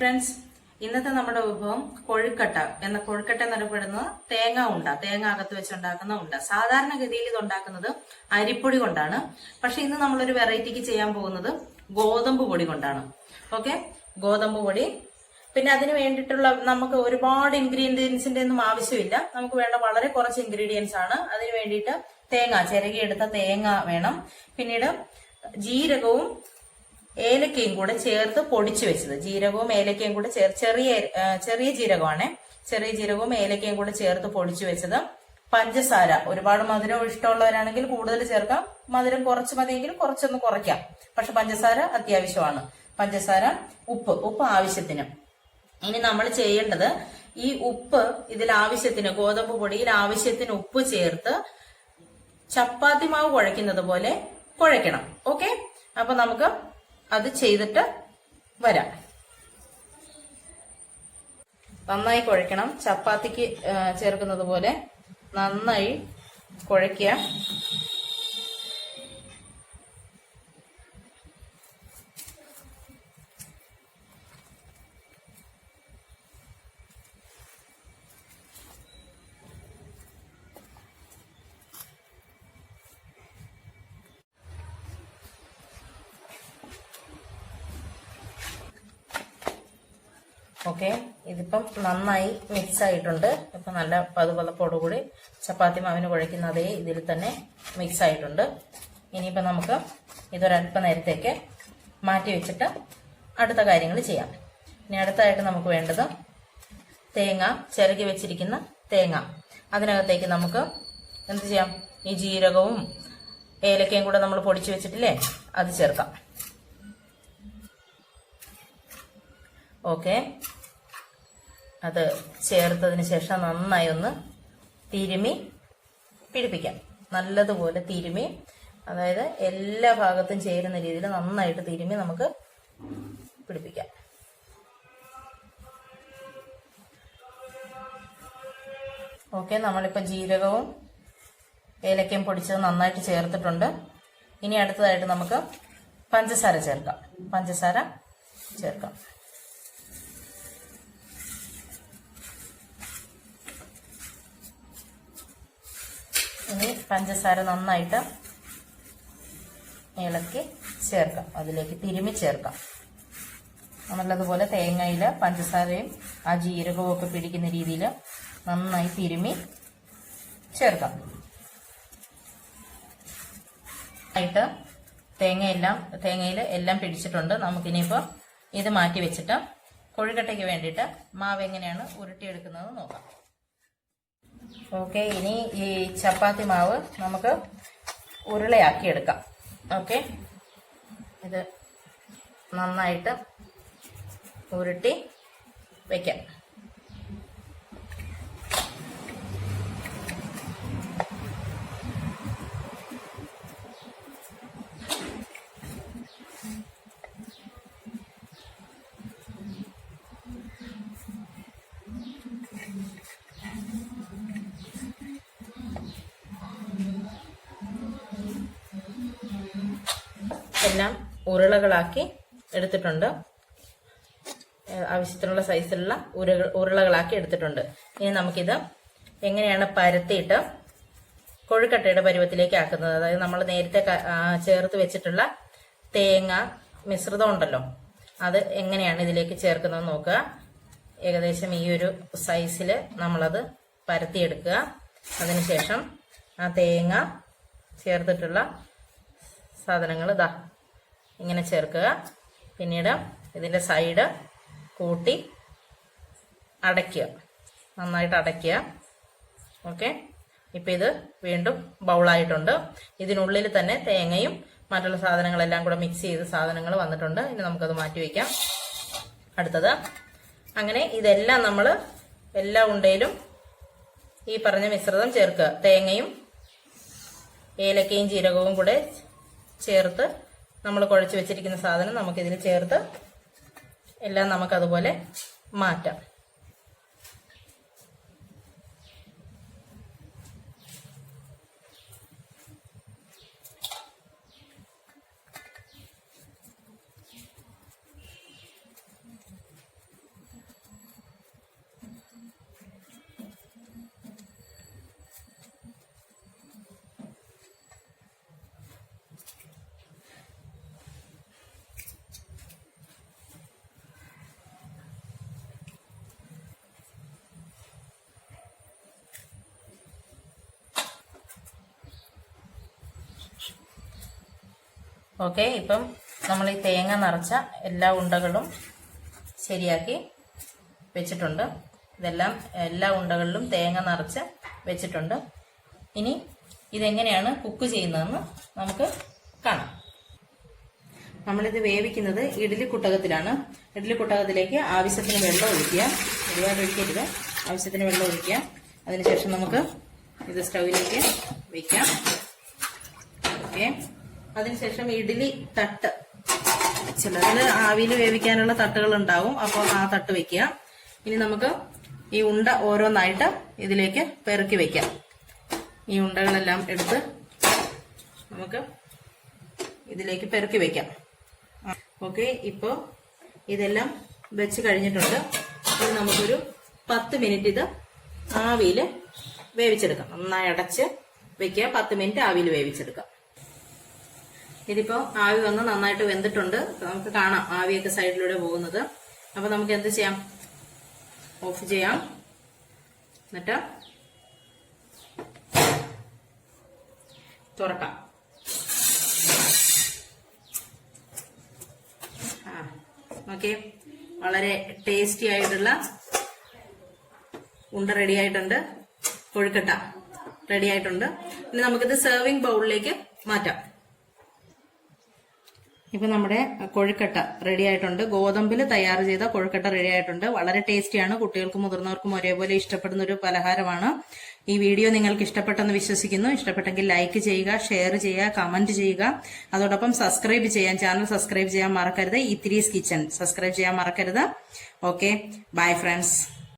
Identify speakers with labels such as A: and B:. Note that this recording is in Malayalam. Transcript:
A: ഫ്രണ്ട്സ്, ഇന്നത്തെ നമ്മുടെ വിഭവം കൊഴുക്കട്ട എന്നറിയപ്പെടുന്നത് തേങ്ങ അകത്ത് വെച്ചുണ്ടാക്കുന്ന ഉണ്ട. സാധാരണഗതിയിൽ ഇത് ഉണ്ടാക്കുന്നത് അരിപ്പൊടി കൊണ്ടാണ്. പക്ഷെ ഇന്ന് നമ്മളൊരു വെറൈറ്റിക്ക് ചെയ്യാൻ പോകുന്നത് ഗോതമ്പ് പൊടി കൊണ്ടാണ്. ഓക്കെ, ഗോതമ്പ് പൊടി. പിന്നെ അതിന് വേണ്ടിയിട്ടുള്ള നമുക്ക് ഒരുപാട് ഇൻഗ്രീഡിയൻസിന്റെ ഒന്നും ആവശ്യമില്ല. നമുക്ക് വേണ്ട വളരെ കുറച്ച് ഇൻഗ്രീഡിയൻസ് ആണ്. അതിന് വേണ്ടിയിട്ട് ചിരകിയെടുത്ത തേങ്ങ വേണം. പിന്നീട് ജീരകവും ഏലക്കയും കൂടെ ചേർത്ത് പൊടിച്ചു വെച്ചത്. ജീരകവും ഏലക്കയും കൂടെ ചെറിയ ജീരകമാണ്. ചെറിയ ജീരകവും ഏലക്കയും കൂടെ ചേർത്ത് പൊടിച്ചു വെച്ചത്. പഞ്ചസാര, ഒരുപാട് മധുരം ഇഷ്ടമുള്ളവരാണെങ്കിൽ കൂടുതൽ ചേർക്കാം. മധുരം കുറച്ച് മതിയെങ്കിൽ കുറച്ചൊന്ന് കുറയ്ക്കാം. പക്ഷെ പഞ്ചസാര അത്യാവശ്യമാണ്. പഞ്ചസാര, ഉപ്പ് ആവശ്യത്തിന്. ഇനി നമ്മൾ ചെയ്യേണ്ടത് ഈ ഉപ്പ് ഇതിൽ ആവശ്യത്തിന്, ഗോതമ്പ് പൊടിയിൽ ആവശ്യത്തിന് ഉപ്പ് ചേർത്ത് ചപ്പാത്തി മാവ് കുഴയ്ക്കുന്നത് പോലെ കുഴയ്ക്കണം. ഓക്കെ, അപ്പൊ നമുക്ക് അത് ചെയ്തിട്ട് വരാം. നന്നായി കുഴയ്ക്കണം. ചപ്പാത്തിക്ക് ചേർക്കുന്നത് പോലെ നന്നായി കുഴയ്ക്കുക. ഓക്കെ, ഇതിപ്പം നന്നായി മിക്സ് ആയിട്ടുണ്ട്. ഇപ്പം നല്ല പതുപതപ്പോടുകൂടി ചപ്പാത്തി മാവിന് കുഴയ്ക്കുന്ന അതേ ഇതിൽ തന്നെ മിക്സ് ആയിട്ടുണ്ട്. ഇനിയിപ്പം നമുക്ക് ഇതൊരല്പ നേരത്തേക്ക് മാറ്റി വെച്ചിട്ട് അടുത്ത കാര്യങ്ങൾ ചെയ്യാം. ഇനി അടുത്തായിട്ട് നമുക്ക് വേണ്ടത് തേങ്ങ, ചിരകി വെച്ചിരിക്കുന്ന തേങ്ങ. അതിനകത്തേക്ക് നമുക്ക് എന്ത് ചെയ്യാം? ഈ ജീരകവും ഏലക്കയും കൂടെ നമ്മൾ പൊടിച്ചു വെച്ചിട്ടില്ലേ, അത് ചേർക്കാം. ഓക്കെ, അത് ചേർത്തതിന് ശേഷം നന്നായി ഒന്ന് തിരുമി പിടിപ്പിക്കാം. നല്ലതുപോലെ തിരുമി, അതായത് എല്ലാ ഭാഗത്തും ചേരുന്ന രീതിയിൽ നന്നായിട്ട് തിരുമി നമുക്ക് പിടിപ്പിക്കാം. ഓക്കെ, നമ്മളിപ്പോൾ ജീരകവും ഏലക്കയും പൊടിച്ചത് നന്നായിട്ട് ചേർത്തിട്ടുണ്ട്. ഇനി അടുത്തതായിട്ട് നമുക്ക് പഞ്ചസാര ചേർക്കാം. ഇനി പഞ്ചസാര നന്നായിട്ട് ഇളക്കി ചേർക്കാം. അതിലേക്ക് തിരുമി ചേർക്കാം. നല്ലതുപോലെ തേങ്ങയിൽ പഞ്ചസാരയും ആ ജീരകവും ഒക്കെ പിടിക്കുന്ന രീതിയിൽ നന്നായി തിരുമി ചേർക്കാം. ആയിട്ട് തേങ്ങയിൽ എല്ലാം പിടിച്ചിട്ടുണ്ട്. നമുക്കിനിയിപ്പോൾ ഇത് മാറ്റി വെച്ചിട്ട് കൊഴുക്കട്ടയ്ക്ക് വേണ്ടിയിട്ട് മാവ് എങ്ങനെയാണ് ഉരുട്ടിയെടുക്കുന്നത് നോക്കാം. ഓക്കെ, ഇനി ഈ ചപ്പാത്തി മാവ് നമുക്ക് ഉരുളയാക്കി എടുക്കാം. ഓക്കെ, ഇത് നന്നായിട്ട് ഉരുട്ടി വയ്ക്കാം. എല്ലാം ഉരുളകളാക്കി എടുത്തിട്ടുണ്ട്. ആവശ്യത്തിനുള്ള സൈസിലുള്ള ഉരുളകളാക്കി എടുത്തിട്ടുണ്ട്. ഇനി നമുക്കിത് എങ്ങനെയാണ് പരത്തിയിട്ട് കൊഴുക്കട്ടയുടെ പരുവത്തിലേക്ക് ആക്കുന്നത്, അതായത് നമ്മൾ നേരത്തെ ചേർത്ത് വെച്ചിട്ടുള്ള തേങ്ങ മിശ്രിതം ഉണ്ടല്ലോ, അത് എങ്ങനെയാണ് ഇതിലേക്ക് ചേർക്കുന്നത് നോക്കുക. ഏകദേശം ഈ ഒരു സൈസിൽ നമ്മളത് പരത്തിയെടുക്കുക. അതിനുശേഷം ആ തേങ്ങ ചേർത്തിട്ടുള്ള സാധനങ്ങൾ ഇങ്ങനെ ചേർക്കുക. പിന്നീട് ഇതിൻ്റെ സൈഡ് കൂട്ടി അടയ്ക്കുക, നന്നായിട്ട് അടയ്ക്കുക. ഓക്കെ, ഇപ്പം ഇത് വീണ്ടും ബൗളായിട്ടുണ്ട്. ഇതിനുള്ളിൽ തന്നെ തേങ്ങയും മറ്റുള്ള സാധനങ്ങളെല്ലാം കൂടെ മിക്സ് ചെയ്ത് സാധനങ്ങൾ വന്നിട്ടുണ്ട്. ഇനി നമുക്കത് മാറ്റി വയ്ക്കാം. അടുത്തത് അങ്ങനെ ഇതെല്ലാം നമ്മൾ എല്ലാ ഉണ്ടയിലും ഈ പറഞ്ഞ മിശ്രിതം ചേർക്കുക. തേങ്ങയും ഏലക്കയും ജീരകവും കൂടെ ചേർത്ത് നമ്മൾ കുഴച്ച് വെച്ചിരിക്കുന്ന സാധനം നമുക്കിതിൽ ചേർത്ത് എല്ലാം നമുക്കതുപോലെ മാറ്റാം. ഓക്കെ, ഇപ്പം നമ്മൾ ഈ തേങ്ങ നിറച്ച എല്ലാ ഉണ്ടകളും ശരിയാക്കി വെച്ചിട്ടുണ്ട്. ഇതെല്ലാം എല്ലാ ഉണ്ടകളിലും തേങ്ങ നിറച്ച് വെച്ചിട്ടുണ്ട്. ഇനി ഇതെങ്ങനെയാണ് കുക്ക് ചെയ്യുന്നതെന്ന് നമുക്ക് കാണാം. നമ്മളിത് വേവിക്കുന്നത് ഇഡ്ഡലി കുട്ടകത്തിലാണ്. ഇഡ്ഡലി കുട്ടകത്തിലേക്ക് ആവശ്യത്തിന് വെള്ളം ഒഴിക്കുക. ഒരുപാട് ഒഴിക്കരുത്, ആവശ്യത്തിന് വെള്ളം ഒഴിക്കുക. അതിനുശേഷം നമുക്ക് ഇത് സ്റ്റൗവിലേക്ക് വെക്കാം. ഓക്കെ, അതിനുശേഷം ഇഡ്ഡലി തട്ട്, ചിലതിൽ ആവിയിൽ വേവിക്കാനുള്ള തട്ടുകൾ ഉണ്ടാവും, അപ്പോൾ ആ തട്ട് വെക്കുക. ഇനി നമുക്ക് ഈ ഉണ്ട ഓരോന്നായിട്ട് ഇതിലേക്ക് പെറുക്കി വെക്കാം. ഈ ഉണ്ടകളെല്ലാം എടുത്ത് നമുക്ക് ഇതിലേക്ക് പെറുക്കി വെക്കാം. ഓക്കെ, ഇപ്പോൾ ഇതെല്ലാം വെച്ച് കഴിഞ്ഞിട്ടുണ്ട്. ഇനി നമുക്കൊരു 10 മിനിറ്റ് ഇത് ആവിയിൽ വേവിച്ചെടുക്കാം. നന്നായി അടച്ച് വെക്കുക. 10 മിനിറ്റ് ആവിയിൽ വേവിച്ചെടുക്കാം. ഇതിപ്പോ ആവി വന്ന് നന്നായിട്ട് വെന്തിട്ടുണ്ട്. നമുക്ക് കാണാം ആവിയൊക്കെ സൈഡിലൂടെ പോകുന്നത്. അപ്പൊ നമുക്ക് എന്ത് ചെയ്യാം? ഓഫ് ചെയ്യാം. എന്നിട്ട് തുറക്കാം. ഓക്കെ, വളരെ ടേസ്റ്റി ആയിട്ടുള്ള ഉണ്ട റെഡി ആയിട്ടുണ്ട്. കൊഴുക്കട്ട റെഡി ആയിട്ടുണ്ട്. ഇനി നമുക്കിത് സെർവിംഗ് ബൗളിലേക്ക് മാറ്റാം. ഇപ്പൊ നമ്മുടെ കൊഴുക്കട്ട റെഡി ആയിട്ടുണ്ട്. ഗോതമ്പിൽ തയ്യാർ ചെയ്ത കൊഴുക്കട്ട റെഡി ആയിട്ടുണ്ട്. വളരെ ടേസ്റ്റിയാണ്. കുട്ടികൾക്കും മുതിർന്നവർക്കും ഒരേപോലെ ഇഷ്ടപ്പെടുന്ന ഒരു പലഹാരമാണ്. ഈ വീഡിയോ നിങ്ങൾക്ക് ഇഷ്ടപ്പെട്ടെന്ന് വിശ്വസിക്കുന്നു. ഇഷ്ടപ്പെട്ടെങ്കിൽ ലൈക്ക് ചെയ്യുക, ഷെയർ ചെയ്യുക, കമന്റ് ചെയ്യുക. അതോടൊപ്പം സബ്സ്ക്രൈബ് ചെയ്യാൻ, ചാനൽ സബ്സ്ക്രൈബ് ചെയ്യാൻ മറക്കരുത്. ഇത്തിരീസ് കിച്ചൺ സബ്സ്ക്രൈബ് ചെയ്യാൻ മറക്കരുത്. Okay, bye friends.